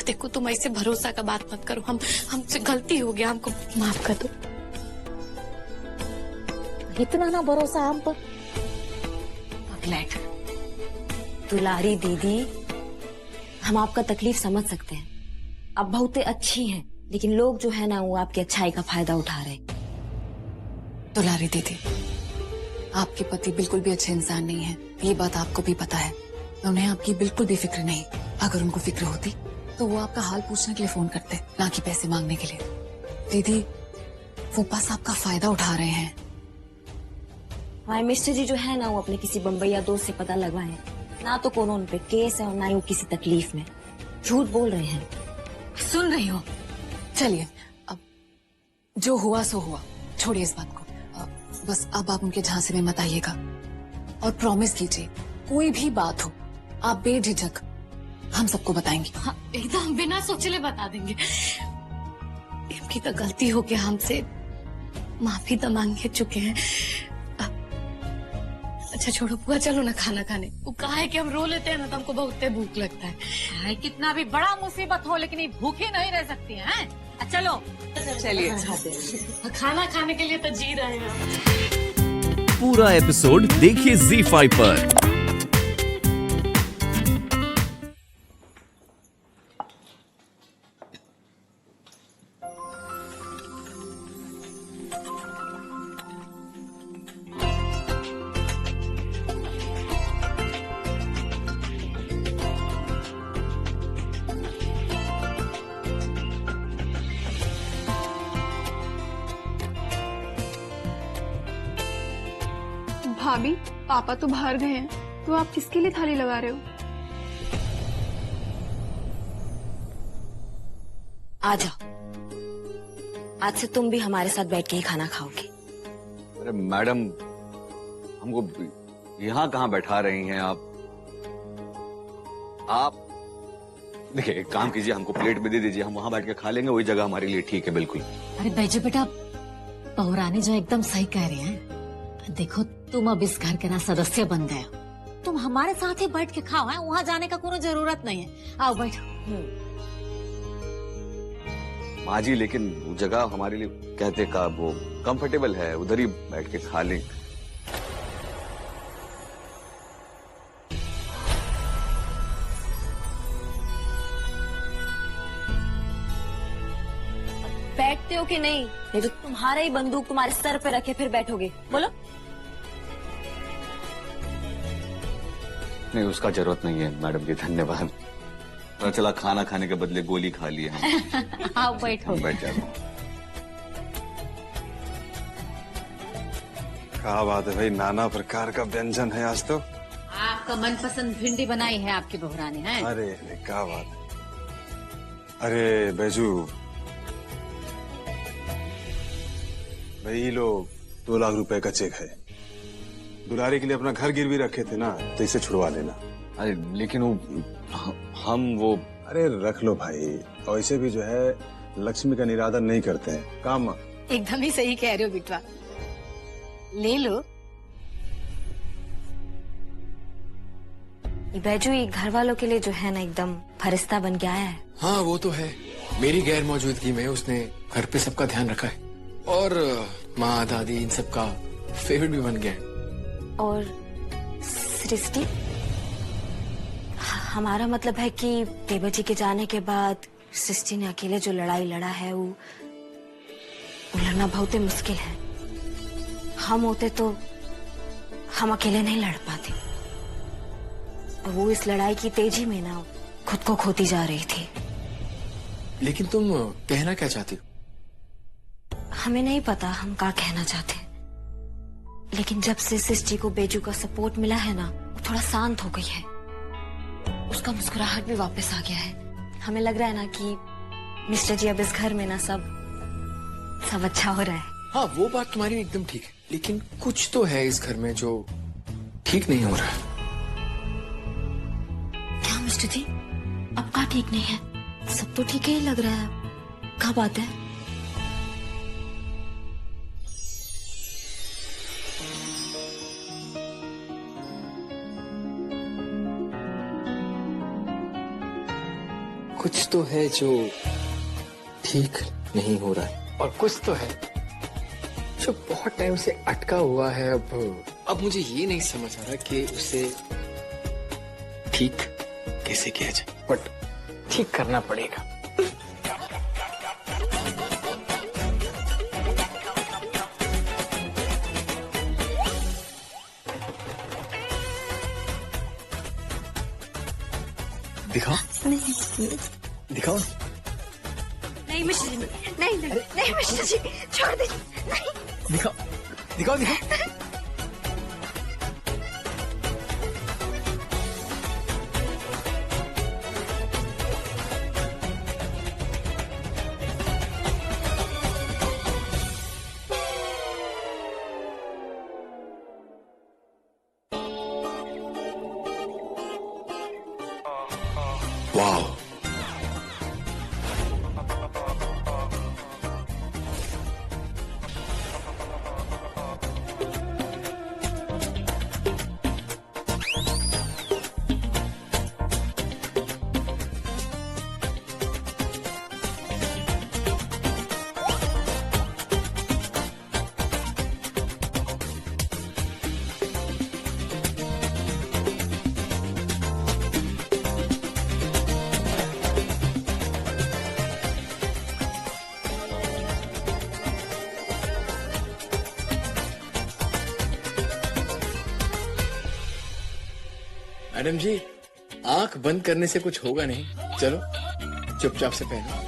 देखो तुम ऐसे भरोसा का बात मत करो, हमसे गलती हो गया, हमको माफ कर दो। इतना ना भरोसा हम पर। पगलेट, दुलारी दीदी, हम आपका तकलीफ समझ सकते हैं। आप बहुत अच्छी हैं, लेकिन लोग जो है ना वो आपकी अच्छाई का फायदा उठा रहे। दुलारी दीदी, आपके पति बिल्कुल भी अच्छे इंसान नहीं है, ये बात आपको भी पता है। उन्हें आपकी बिल्कुल भी फिक्र नहीं। अगर उनको फिक्र होती तो वो आपका हाल पूछने के लिए फोन करते, ना कि पैसे मांगने के लिए। दीदी, वो बस आपका फायदा उठा रहे हैं। हमारे मिस्टर जी जो है ना वो अपने किसी बम्बैया दोस्त से पता लगवाए, ना तो कोनो उन पे केस है और ना ही वो किसी तकलीफ में। झूठ बोल रहे हैं। सुन रही हो? चलिए, अब जो हुआ सो हुआ, छोड़िए इस बात को। बस अब आप उनके झांसे में मत आइएगा और प्रॉमिस कीजिए कोई भी बात हो आप बेझिझक हम सबको बताएंगे। हाँ, एकदम बिना सोचे बता देंगे। इनकी तो गलती हो गया, हमसे माफी तो मांग चुके हैं। अच्छा छोड़ो बुआ, चलो ना खाना खाने। वो कहा है कि हम रो लेते हैं ना तो हमको बहुत भूख लगता है। कितना भी बड़ा मुसीबत हो लेकिन ये भूखी नहीं रह सकती हैं। चलो चलिए, खाना खाने के लिए तो जी रहे हैं। पूरा एपिसोड देखिए ZEE5 पर। भाभी, पापा तो बाहर गए हैं, तो आप किसके लिए थाली लगा रहे हो? आ जाओ, आज से तुम भी हमारे साथ बैठ के ही खाना खाओगी। अरे मैडम, हमको यहाँ कहाँ बैठा रही हैं आप देखिए, एक काम कीजिए, हमको प्लेट में दे दीजिए, हम वहाँ बैठ के खा लेंगे, वही जगह हमारे लिए ठीक है। बिल्कुल। अरे बैजू बेटा, बहुरानी जो एकदम सही कह रही हैं। देखो तुम अब इस घर के ना सदस्य बन गए हो, तुम हमारे साथ ही बैठ के खाओ। वहाँ जाने का कोई जरूरत नहीं है, आओ बैठो। माँ जी, लेकिन वो जगह हमारे लिए कहते का वो कंफर्टेबल है, उधर ही बैठ के खा लें। बैठते हो कि नहीं? नहीं तो तुम्हारा ही बंदूक तुम्हारे सर पे रखे फिर बैठोगे। बोलो। नहीं, उसका जरूरत नहीं है मैडम जी, धन्यवाद। पता चला खाना खाने के बदले गोली खा ली हम। आओ बैठो। हम बैठ जाते हैं। क्या बात है भाई, नाना प्रकार का व्यंजन है आज तो। आपका मनपसंद भिंडी बनाई है आपकी बहुरानी है। अरे क्या बात है। अरे बैजू भाई, ये लो 2 लाख रुपए का चेक है। दुलारी के लिए अपना घर गिरवी रखे थे ना, तो इसे छुड़वा लेना। अरे लेकिन हम वो अरे रख लो भाई, और इसे भी जो है लक्ष्मी का निरादर नहीं करते हैं। काम एकदम ही सही कह रहे हो बिटवा, ले लो। ये बैजू ये घर वालों के लिए जो है ना एकदम फरिश्ता बन के आया है। हाँ वो तो है, मेरी गैर मौजूदगी में उसने घर पे सबका ध्यान रखा है और माँ दादी इन सबका फेवरेट भी बन गया है। और सृष्टि, हमारा मतलब है कि देवा जी के जाने के बाद सृष्टि ने अकेले जो लड़ाई लड़ा है वो लड़ना बहुत ही मुश्किल है। हम होते तो हम अकेले नहीं लड़ पाते। और वो इस लड़ाई की तेजी में ना खुद को खोती जा रही थी। लेकिन तुम कहना क्या चाहती हो? हमें नहीं पता हम क्या कहना चाहते हैं, लेकिन जब से सृष्टि को बेजू का सपोर्ट मिला है ना, वो थोड़ा शांत हो गई है। उसका मुस्कुराहट भी वापस आ गया है। हमें लग रहा है ना कि मिस्टर जी अब इस घर में ना सब अच्छा हो रहा है। हाँ वो बात तुम्हारी एकदम ठीक है, लेकिन कुछ तो है इस घर में जो ठीक नहीं हो रहा है। क्या मिस्टर जी, अब क्या ठीक नहीं है? सब तो ठीक ही लग रहा है। क्या बात है? कुछ तो है जो ठीक नहीं हो रहा है और कुछ तो है जो बहुत टाइम से अटका हुआ है। अब मुझे ये नहीं समझ आ रहा कि उसे ठीक कैसे किया जाए, बट ठीक करना पड़ेगा। दिखाओ दिखाओ। नहीं मिश्रा जी, नहीं मिश्रा जी, छोड़ दीजिए, नहीं। दिखाओ दिखाओ दिखाओ। वाह, मैडम जी आंख बंद करने से कुछ होगा नहीं, चलो चुपचाप से पहनो।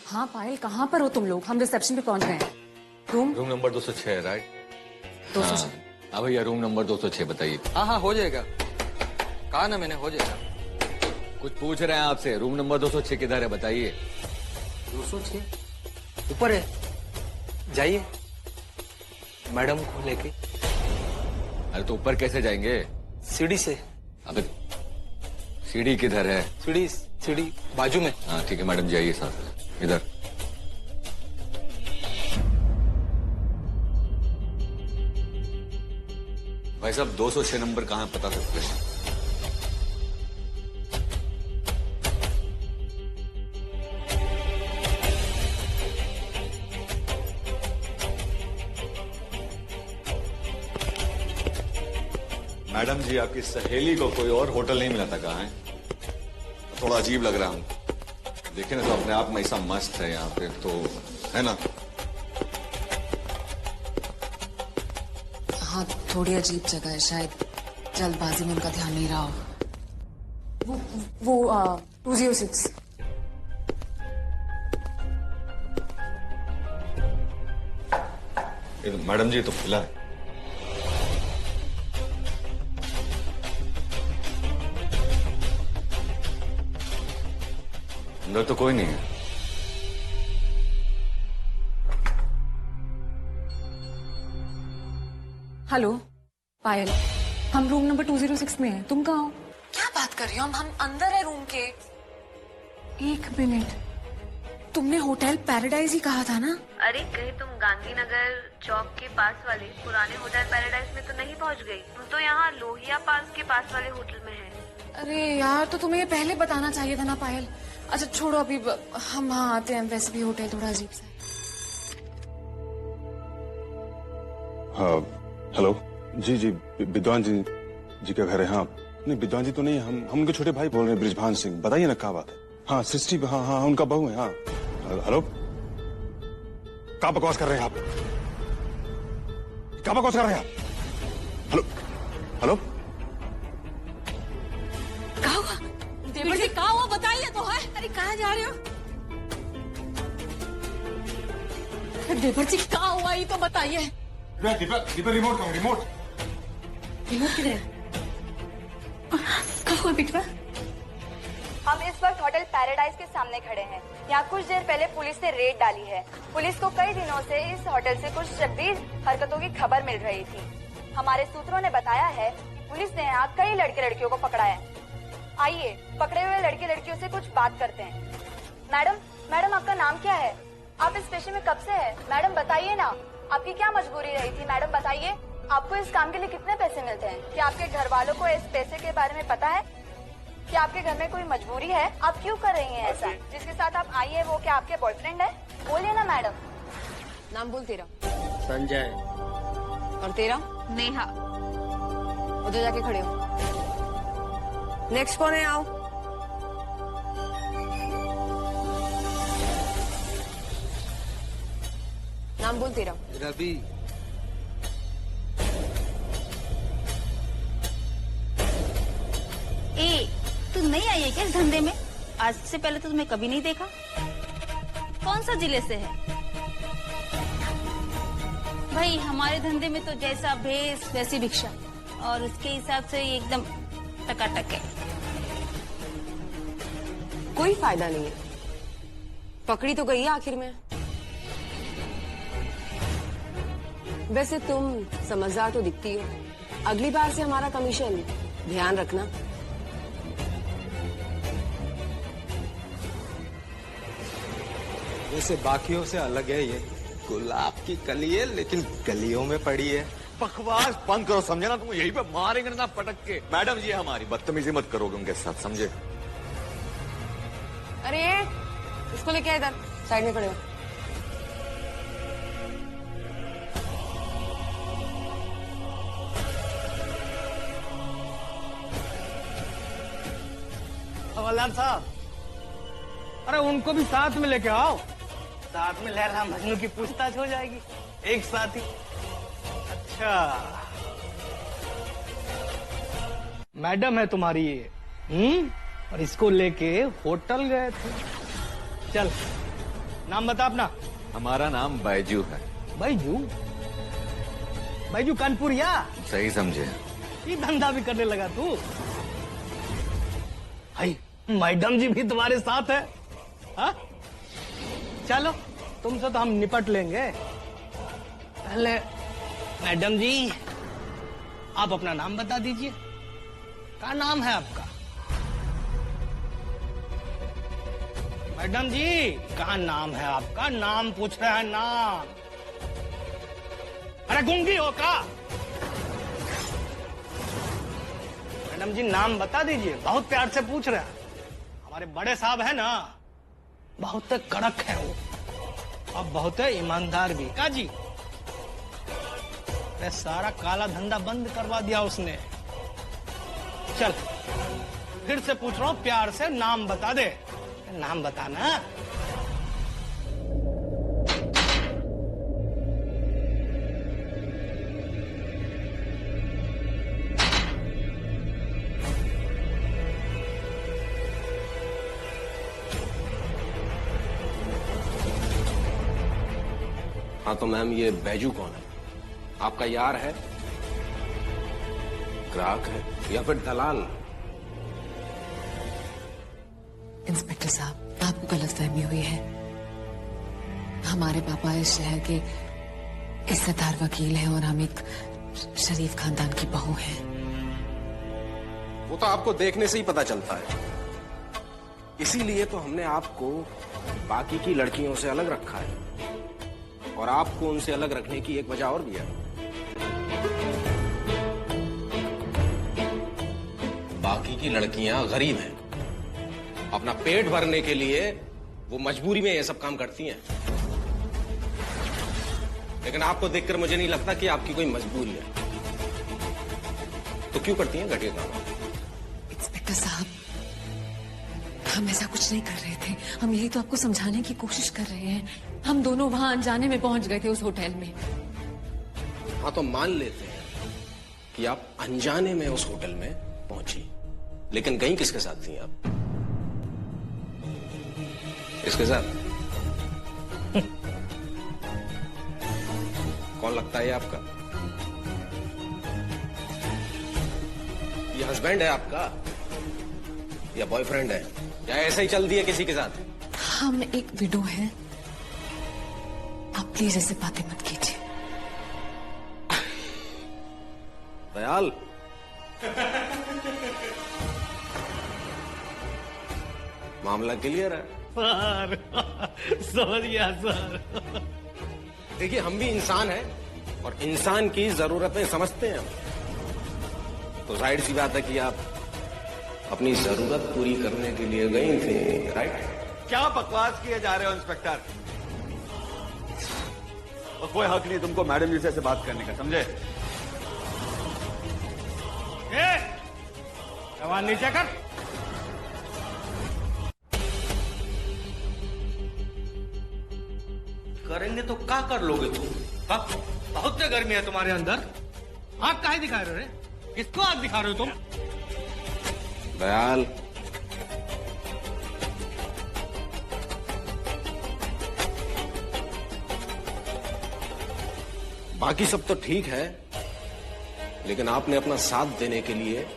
हाँ पायल, कहाँ पर हो तुम लोग? हम रिसेप्शन पे पहुंच गए हैं। Room number 206 right? 206। हाँ भैया, रूम नंबर 206 बताइए। हाँ हो जाएगा, कहा ना मैंने, हो जाएगा। कुछ पूछ रहे हैं आपसे, रूम नंबर 206 किधर है बताइए। 206 ऊपर है, जाइए मैडम को लेके। अरे तो ऊपर कैसे जाएंगे? सीढ़ी से। अबे सीढ़ी किधर है? सीढ़ी बाजू में। हाँ ठीक है मैडम, जाइए साथ में इधर। भाई साहब 206 नंबर कहाँ है पता सकते हैं? मैडम जी आपकी सहेली को कोई और होटल नहीं मिला था, कहाँ है? थोड़ा अजीब लग रहा है। देखिए ना, तो अपने आप में ऐसा मस्त है यहाँ पे, तो है ना? हाँ थोड़ी अजीब जगह है, शायद जल्दबाजी में उनका ध्यान नहीं रहा हो। वो 206। मैडम जी तो खुला है। अंदर तो कोई नहीं है। हेलो पायल, हम रूम नंबर 206 में हैं। तुम कहाँ हो? क्या बात कर रही हो? हम अंदर है रूम के। एक मिनट, तुमने होटल पैराडाइज ही कहा था ना? अरे कहीं तुम गांधीनगर चौक के पास वाले पुराने होटल पैराडाइज में तो नहीं पहुंच गई? तुम तो यहाँ लोहिया पार्क के पास वाले होटल में है। अरे यार, तो तुम्हें ये पहले बताना चाहिए था ना पायल। अच्छा छोड़ो, अभी हम वहाँ आते हैं। वैसे भी होटल थोड़ा अजीब सा है। हाँ हेलो जी विद्वान जी का घर है? हाँ नहीं, विद्वान जी तो नहीं, हम उनके छोटे भाई बोल रहे हैं, बृजभान सिंह। बताइए ना क्या बात है? हाँ सृष्टि, हाँ उनका बहू है। हाँ हेलो, क्या बकवास कर रहे हैं आप? कहाँ बकवास कर रहे हैं आप? हेलो हेलो क्या हुआ देवर जी, क्या हुआ बताइए तो है। अरे कहाँ जा रहे हो देवर जी, क्या हुआ ये तो बताइए। दीपा रिमोट कहाँ? रिमोट रिमोट किधर है? क्या हुआ बिटवा? हम इस वक्त होटल पैराडाइज के सामने खड़े हैं। यहाँ कुछ देर पहले पुलिस ने रेड डाली है। पुलिस को कई दिनों से इस होटल से कुछ शब्बीर हरकतों की खबर मिल रही थी। हमारे सूत्रों ने बताया है कि पुलिस ने यहाँ कई लड़के लड़कियों को पकड़ा है। आइए पकड़े हुए लड़के लड़कियों से कुछ बात करते हैं। मैडम आपका नाम क्या है? आप इस पेशे में कब से है? मैडम बताइए ना, आपकी क्या मजबूरी रही थी? मैडम बताइए, आपको इस काम के लिए कितने पैसे मिलते हैं? क्या आपके घर वालों को इस पैसे के बारे में पता है? क्या आपके घर में कोई मजबूरी है? आप क्यों कर रही हैं ऐसा? जिसके साथ आप आई है वो क्या आपके बॉयफ्रेंड है? बोलिए ना मैडम। नाम बोल तेरा। संजय। और तेरा? नेहा। उधर जाके खड़े हो। नेक्स्ट कौन है? आओ। नाम बोल तेरा। रवि। तू नहीं आई है क्या इस धंधे में? आज से पहले तो तुम्हें कभी नहीं देखा। कौन सा जिले से है? भाई हमारे धंधे में तो जैसा भेस वैसी भिक्षा, और उसके हिसाब से ये एकदम टकाटक है। कोई फायदा नहीं है, पकड़ी तो गई है आखिर में। वैसे तुम समझदार तो दिखती हो। अगली बार से हमारा कमीशन ध्यान रखना। वैसे बाकियों से अलग है ये। गुलाब की कली है लेकिन गलियों में पड़ी है। बकवास बंद करो, समझे ना? तुम यहीं पे मारेंगे ना पटक के। मैडम जी हमारी बदतमीजी मत करोगे उनके साथ, समझे? अरे इसको लेके इधर साइड में खड़े हो। हवलदार साहब, अरे उनको भी साथ में लेके आओ। साथ में लैला मजनू की पूछताछ हो जाएगी एक साथ ही। अच्छा मैडम है तुम्हारी ये, और इसको लेके होटल गए थे। चल नाम बता अपना। हमारा नाम बैजू है। बैजू? बैजू कानपुरिया? सही समझे। ये धंधा भी करने लगा तू? भाई मैडम जी भी तुम्हारे साथ है? हा? चलो तुमसे तो हम निपट लेंगे। पहले मैडम जी आप अपना नाम बता दीजिए। क्या नाम है आपका? मैडम जी क्या नाम है आपका? नाम पूछ रहे हैं, नाम। अरे गूंगी हो का? मैडम जी नाम बता दीजिए, बहुत प्यार से पूछ रहे हैं। हमारे बड़े साहब है ना, बहुत कड़क है वो, और बहुत ईमानदार भी। का जी सारा काला धंधा बंद करवा दिया उसने। चल फिर से पूछ रहा हूं, प्यार से नाम बता दे। नाम बताना। हाँ तो मैम ये बैजू कौन है? आपका यार है, ग्राहक है, या फिर दलाल? इंस्पेक्टर साहब आपको गलतफहमी हुई है। हमारे पापा इस शहर के इज्जतदार वकील हैं और हम एक शरीफ खानदान की बहू हैं। वो तो आपको देखने से ही पता चलता है। इसीलिए तो हमने आपको बाकी की लड़कियों से अलग रखा है, और आपको उनसे अलग रखने की एक वजह और भी है। बाकी की लड़कियां गरीब हैं, अपना पेट भरने के लिए वो मजबूरी में ये सब काम करती हैं। लेकिन आपको देखकर मुझे नहीं लगता कि आपकी कोई मजबूरी है, तो क्यों करती हैं घटिया काम? इंस्पेक्टर साहब हम ऐसा कुछ नहीं कर रहे थे, हम यही तो आपको समझाने की कोशिश कर रहे हैं। हम दोनों वहां अनजाने में पहुंच गए थे उस होटल में। हाँ तो मान लेते हैं कि आप अनजाने में उस होटल में पहुंची, लेकिन गई किसके साथ थी आप? किसके साथ? कौन लगता है ये आपका? ये हस्बैंड है आपका या बॉयफ्रेंड है या ऐसे ही चल दिया किसी के साथ? हम एक विडो हैं। आप प्लीज ऐसे बातें मत कीजिए। दयाल, मामला क्लियर है? सर समझ गया सर। देखिए, हम भी इंसान हैं और इंसान की जरूरतें समझते हैं हम। तो जाहिर सी बात है कि आप अपनी जरूरत पूरी करने के लिए गई थी, राइट? क्या बकवास किए जा रहे हो इंस्पेक्टर? और कोई हक नहीं तुमको मैडम जी से ऐसे बात करने का, समझे? जवान नीचे कर। करेंगे तो क्या कर लोगे तुम? बहुत गर्मी है तुम्हारे अंदर। आग काहे दिखा रहे हो रे? किसको आग दिखा रहे हो तुम? दयाल, बाकी सब तो ठीक है, लेकिन आपने अपना साथ देने के लिए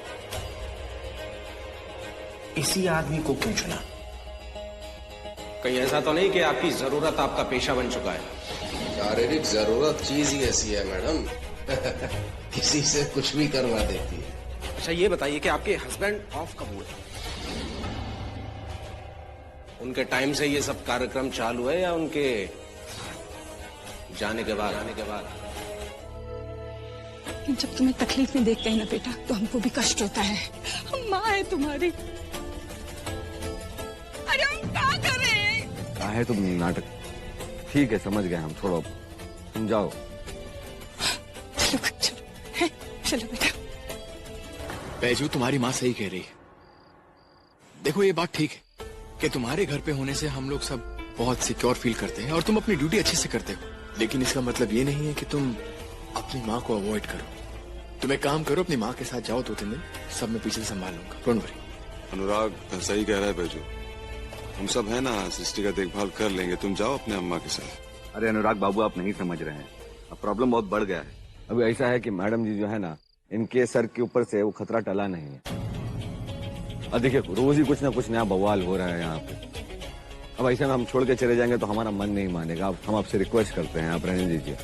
इसी आदमी को क्यों चुना? कहीं ऐसा तो नहीं कि आपकी जरूरत आपका पेशा बन चुका है? शारीरिक जरूरत चीज ही ऐसी है मैडम, किसी से कुछ भी करवा देती है। अच्छा ये बताइए कि आपके हस्बैंड ऑफ कब हुए? उनके टाइम से ये सब कार्यक्रम चालू है या उनके जाने के बाद? जब तुम्हें तकलीफ में देखते हैं ना बेटा, तो हमको भी कष्ट होता है। हम माँ है तुम्हारी। अरे हम क्या कर रहे हैं? क्या है तुम नाटक? ठीक है, समझ गए हम, छोड़ो तुम जाओ। चलो बेटा। बैजू, तुम्हारी माँ सही कह रही है। देखो, ये बात ठीक है कि तुम्हारे घर पे होने से हम लोग सब बहुत सिक्योर फील करते हैं और तुम अपनी ड्यूटी अच्छे से करते हो, लेकिन इसका मतलब ये नहीं है कि तुम अपनी माँ को अवॉइड करो। तुम एक काम करो, अपनी माँ के साथ जाओ 2-3 दिन, सब मैं पीछे से संभाल लूंगा, डोंट वरी। अनुराग सही कह रहा है बैजू, हम सब है ना, सृष्टि का देखभाल कर लेंगे, तुम जाओ अपने अम्मा के साथ। अरे अनुराग बाबू, आप नहीं समझ रहे हैं, अब प्रॉब्लम बहुत बढ़ गया है। अभी ऐसा है कि मैडम जी जो है ना, इनके सर के ऊपर से वो खतरा टला नहीं है। और देखिए, रोज ही कुछ ना कुछ नया बवाल हो रहा है यहाँ पे। अब ऐसे में हम छोड़ के चले जाएंगे तो हमारा मन नहीं मानेगा। अब हम आपसे रिक्वेस्ट करते हैं, आप रहने दीजिए।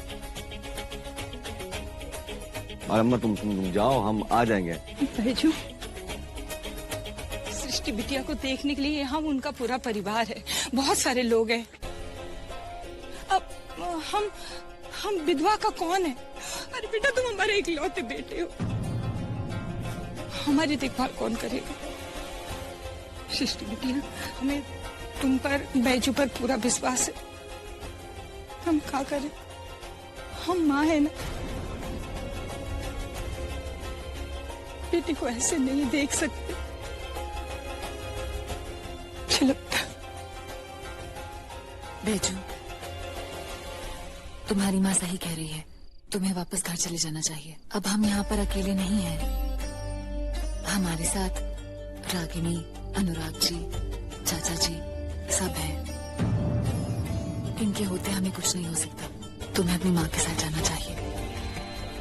और अम्मा तुम जाओ, हम आ जाएंगे। बैजू, सृष्टि बिटिया को देखने के लिए यहाँ उनका पूरा परिवार है, बहुत सारे लोग हैं। अब हम विधवा का कौन है? अरे बेटा, तुम हमारे इकलौते बेटे हो, हमारी देखभाल कौन करेगा? सृष्टि बिटिया, हमें तुम पर, बैजू पर पूरा विश्वास है। हम क्या करें? हम माँ है ना, बेटी को ऐसे नहीं देख सकते। चलो बैजू, तुम्हारी माँ सही कह रही है, तुम्हें वापस घर चले जाना चाहिए। अब हम यहाँ पर अकेले नहीं हैं, हमारे साथ रागिनी, अनुराग जी, चाचा जी सब हैं। इनके होते हमें कुछ नहीं हो सकता। तुम्हें अपनी माँ के साथ जाना चाहिए,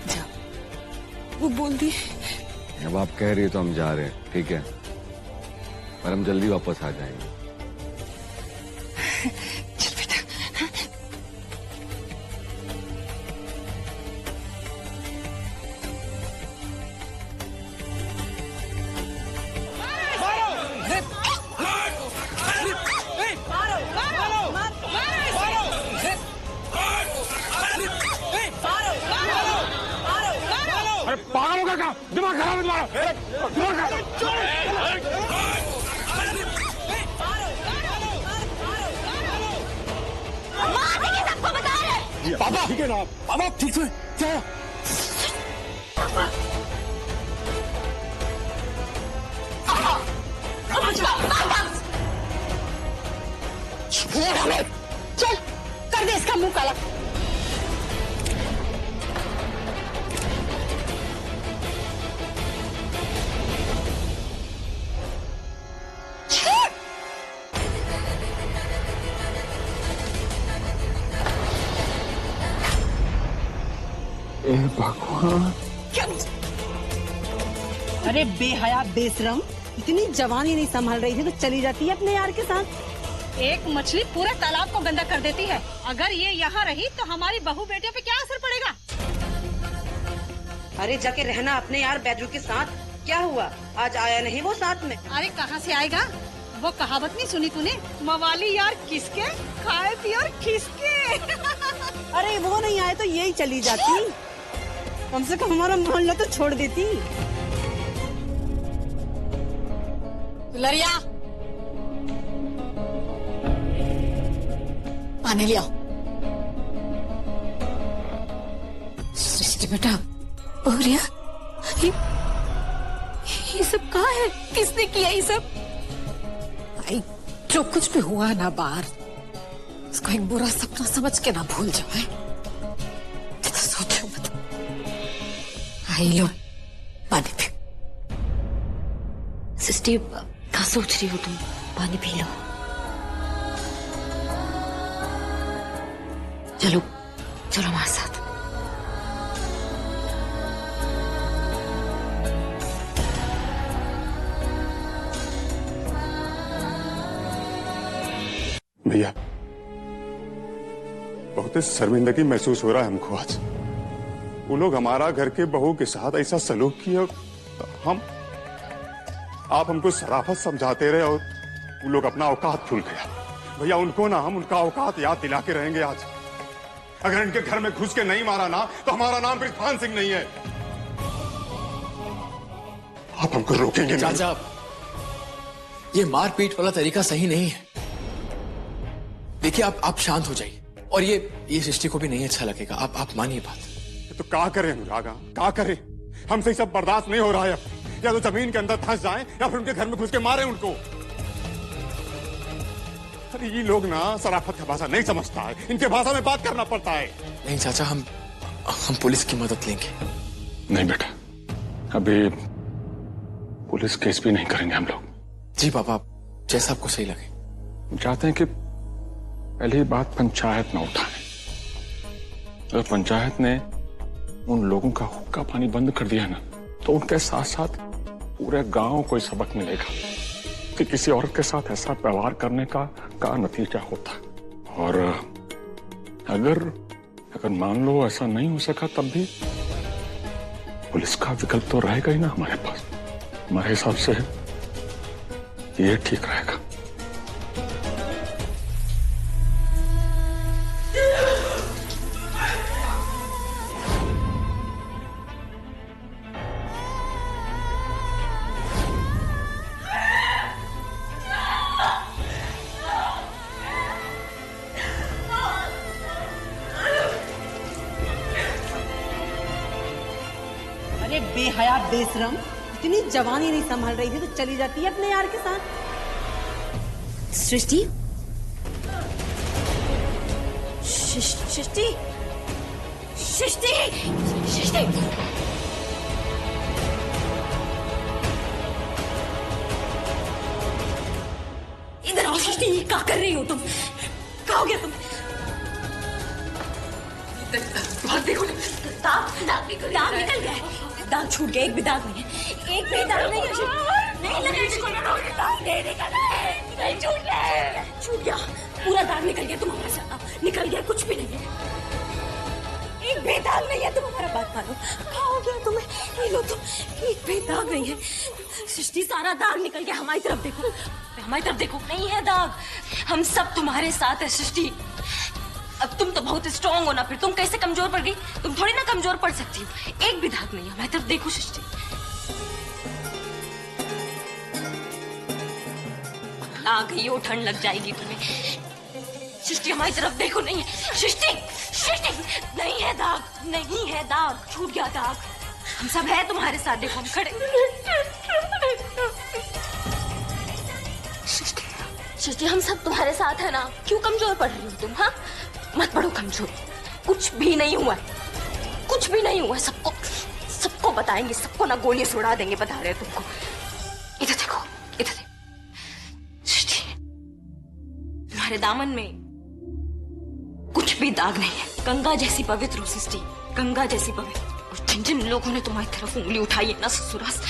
जाओ। वो बोल दी। अब आप कह रही है तो हम जा रहे हैं, ठीक है, पर हम जल्दी वापस आ जाएंगे। चल बेटा। अरे पागल होगा क्या? दिमाग खराब है तुम्हारा? दिमाग खराब। पापा ठीक है ना? पापा ठीक से क्या? चल, कर दे इसका मुंह काला। भगवान। अरे बेहया बेशरम, इतनी जवानी नहीं संभाल रही थी तो चली जाती है अपने यार के साथ। एक मछली पूरे तालाब को गंदा कर देती है। अगर ये यहाँ रही तो हमारी बहू बेटियों पे क्या असर पड़ेगा? अरे जाके रहना अपने यार बैजू के साथ। क्या हुआ, आज आया नहीं वो साथ में? अरे कहाँ से आएगा? वो कहावत नहीं सुनी तूने, मवाली यार किसके, खाए पिए और खिसके। अरे वो नहीं आए तो यही चली जाती, कम से कम हमारा मोहल्ला तो छोड़ देती। लरिया पानी ले आओ। सृष्टि बेटा, बहुरिया, ये सब कहाँ है? किसने किया ये सब? भाई जो कुछ भी हुआ ना बाहर, उसको एक बुरा सपना समझ के ना भूल जाए। तो सोचो मत। आई लो पानी पी। सिस्टी क्या सोच रही हो तुम? पानी पी लो। चलो चलो हमारे साथ। भैया, बहुत शर्मिंदगी महसूस हो रहा है हमको आज। वो लोग हमारा घर के बहू के साथ ऐसा सलूक किया, आप हमको शराफत समझाते रहे और वो लोग अपना औकात भूल गया। भैया उनको ना हम उनका औकात याद दिला के रहेंगे आज। अगर इनके घर में घुस के नहीं मारा ना तो हमारा नाम बृजभान सिंह नहीं है। आप हमको रोकेंगे नहीं? चाचा, ये मारपीट वाला तरीका सही नहीं है। देखिए आप शांत हो जाइए, और ये सृष्टि को भी नहीं अच्छा लगेगा। आप मानिए बात। तो क्या करें अनुरागा, क्या करें? हमसे सब बर्दाश्त नहीं हो रहा है अब। या तो जमीन के अंदर फंस जाएं या फिर उनके घर में घुस के मारे उनको। अरे ये लोग ना शराफत का भाषा नहीं समझता है, इनके भाषा में बात करना पड़ता है। नहीं चाचा, हम पुलिस की मदद लेंगे। नहीं बेटा, अभी पुलिस केस भी नहीं करेंगे हम लोग। जी पापा, जैसा आपको सही लगे। हम चाहते हैं कि पहली बात पंचायत में उठाएं। अगर पंचायत ने उन लोगों का हुक्का पानी बंद कर दिया ना, तो उनके साथ साथ पूरे गांव को सबक मिलेगा कि किसी औरत के साथ ऐसा व्यवहार करने का नतीजा होता। और अगर मान लो ऐसा नहीं हो सका, तब भी पुलिस का विकल्प तो रहेगा ही ना हमारे पास। हमारे हिसाब से ये ठीक रहेगा। अरे बेहया बेशरम, इतनी जवानी नहीं संभाल रही थी तो चली जाती है अपने यार के साथ। सृष्टि, सृष्टि, सृष्टि, सृष्टि। इधर आओ सृष्टि, ये क्या कर रही हो तुम? क्या हो गया तुम? देखो, दाग निकल गया है। दाग छूट गया, एक भी दाग नहीं है। एक भी दाग नहीं है। नहीं छूट गया, छूट गया, पूरा दाग निकल गया। तुम हमारे साथ निकल गया, कुछ भी नहीं है। एक भी दाग नहीं है। तुम हमारा बात मानो। क्या हो गया तुम्हें? ये लो तुम, एक भी दाग नहीं है। सृष्टि, सारा दाग निकल गया। हमारी तरफ देखो, हमारी तरफ देखो। नहीं है दाग, हम सब तुम्हारे साथ है सृष्टि। अब तुम तो बहुत स्ट्रांग हो ना, फिर तुम कैसे कमजोर पड़ गई? तुम थोड़ी ना कमजोर पड़ सकती हो। एक भी दाग नहीं है। हमारी तरफ देखो सृष्टि। आ गई हो, ठंड लग जाएगी तुम्हें। सृष्टि, हमारी तरफ देखो। नहीं है सृष्टि, सृष्टि, नहीं है दाग, नहीं है दाग, छूट गया दाग। हम सब है तुम्हारे साथ, देखो हम खड़े। सृष्टि, हम सब तुम्हारे साथ है ना। क्यों कमजोर पड़ रही हो तुम? हाँ, मत पड़ो कमजोर। कुछ भी नहीं हुआ, कुछ भी नहीं हुआ। सबको बताएंगे, सबको ना गोलियां सुड़ा देंगे, बता रहे तुमको। इधर देखो, इधर देखो सृष्टि, तुम्हारे दामन में कुछ भी दाग नहीं है। गंगा जैसी पवित्र हो सृष्टि, गंगा जैसी बहू। और जिन जिन लोगों ने तुम्हारी तरफ उंगली उठाई है ना ससुरास,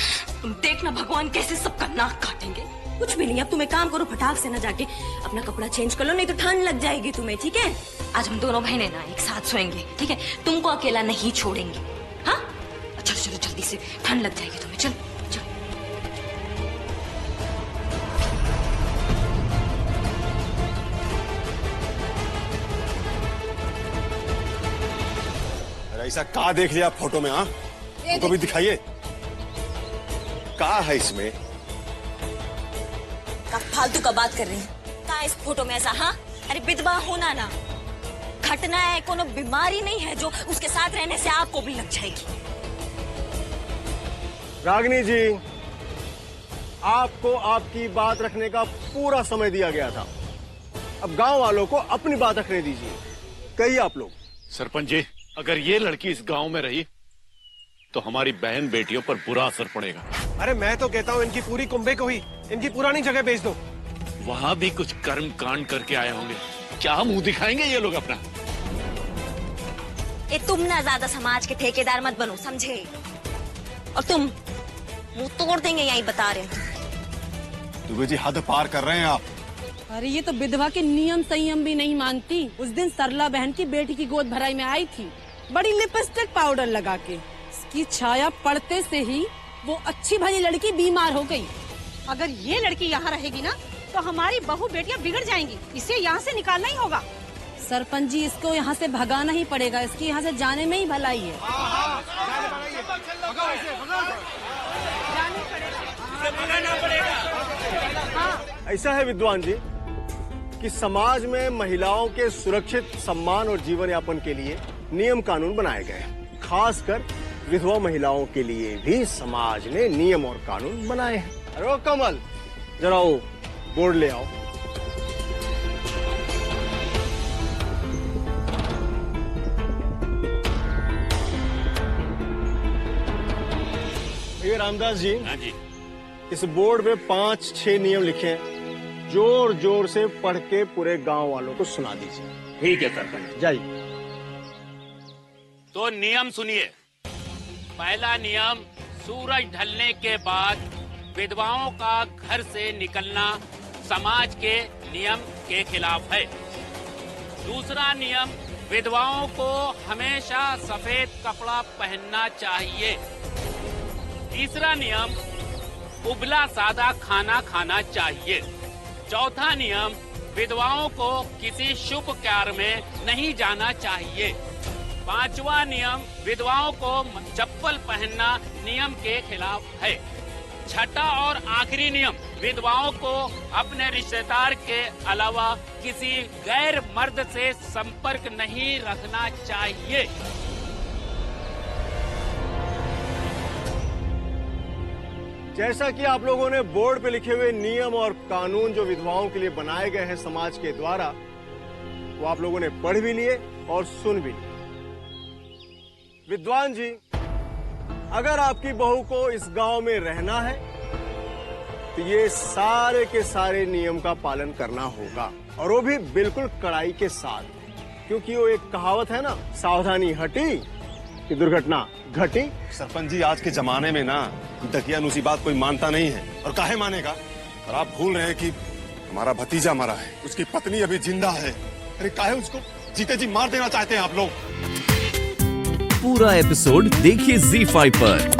तुम देखना भगवान कैसे सबका नाक काटेंगे। कुछ भी नहीं, अब तुम एक काम करो, फटाक से ना जाके अपना कपड़ा चेंज कर लो, नहीं तो ठंड लग जाएगी तुम्हें, ठीक है? आज हम दोनों बहनें ना एक साथ सोएंगे, ठीक है? तुमको अकेला नहीं छोड़ेंगे, हाँ? चलो चलो जल्दी से, ठंड लग जाएगी तुम्हें। चलो चलो। ऐसा कहा देख लिया फोटो में? हाँ, हमको भी दिखाइए, कहा है इसमें? फालतू का बात कर रही है, कहा इस फोटो में ऐसा? हाँ, अरे विधवा होना ना घटना है, कोनो बीमारी नहीं है जो उसके साथ रहने से आपको भी लग जाएगी। रागिनी जी, आपको आपकी बात रखने का पूरा समय दिया गया था, अब गांव वालों को अपनी बात रखने दीजिए। कहिए आप लोग। सरपंच जी, अगर ये लड़की इस गांव में रही तो हमारी बहन बेटियों पर बुरा असर पड़ेगा। अरे मैं तो कहता हूँ इनकी पूरी कुंभे को ही इनकी पुरानी जगह बेच दो। वहां भी कुछ कर्म कांड करके आए होंगे, क्या मुंह दिखाएंगे ये लोग अपना? ये तुम ना ज्यादा समाज के ठेकेदार मत बनो, समझे? और तुम मुंह तोड़ देंगे, यही बता रहे हैं। दुबे जी, हद पार कर रहे हैं आप। अरे ये तो विधवा के नियम संयम भी नहीं मानती। उस दिन सरला बहन की बेटी की गोद भराई में आई थी, बड़ी लिपस्टिक पाउडर लगा के, इसकी छाया पड़ते से ही वो अच्छी भली लड़की बीमार हो गई। अगर ये लड़की यहाँ रहेगी ना तो हमारी बहू बेटियां बिगड़ जाएंगी, इसे यहाँ से निकालना ही होगा। सरपंच जी, इसको यहाँ से भगाना ही पड़ेगा, इसकी यहाँ से जाने में ही भलाई है। ऐसा है विद्वान जी कि समाज में महिलाओं के सुरक्षित सम्मान और जीवन यापन के लिए नियम कानून बनाए गए हैं। खासकर विधवा महिलाओं के लिए भी समाज ने नियम और कानून बनाए हैं। अरे ओ कमल, जरा वो बोर्ड ले आओ। भैया रामदास जी, हाँ जी, इस बोर्ड पे 5-6 नियम लिखे हैं, जोर जोर से पढ़ के पूरे गांव वालों को सुना दीजिए। ठीक है सरपंच। जाइए। तो नियम सुनिए। पहला नियम, सूरज ढलने के बाद विधवाओं का घर से निकलना समाज के नियम के खिलाफ है। दूसरा नियम, विधवाओं को हमेशा सफेद कपड़ा पहनना चाहिए। तीसरा नियम, उबला सादा खाना खाना चाहिए। चौथा नियम, विधवाओं को किसी शुभ कार्य में नहीं जाना चाहिए। पांचवा नियम, विधवाओं को चप्पल पहनना नियम के खिलाफ है। छठा और आखिरी नियम, विधवाओं को अपने रिश्तेदार के अलावा किसी गैर मर्द से संपर्क नहीं रखना चाहिए। जैसा कि आप लोगों ने बोर्ड पे लिखे हुए नियम और कानून जो विधवाओं के लिए बनाए गए हैं समाज के द्वारा, वो आप लोगों ने पढ़ भी लिए और सुन भी लिए। विद्वान जी, अगर आपकी बहू को इस गांव में रहना है तो ये सारे के सारे नियम का पालन करना होगा, और वो भी बिल्कुल कड़ाई के साथ, क्योंकि वो एक कहावत है ना, सावधानी हटी कि दुर्घटना घटी। सरपंच जी, आज के जमाने में ना दकियानुसी बात कोई मानता नहीं है, और काहे मानेगा? और आप भूल रहे हैं कि हमारा भतीजा मरा है, उसकी पत्नी अभी जिंदा है। अरे काहे उसको जीते जी मार देना चाहते हैं आप लोग? पूरा एपिसोड देखिए ZEE5 पर।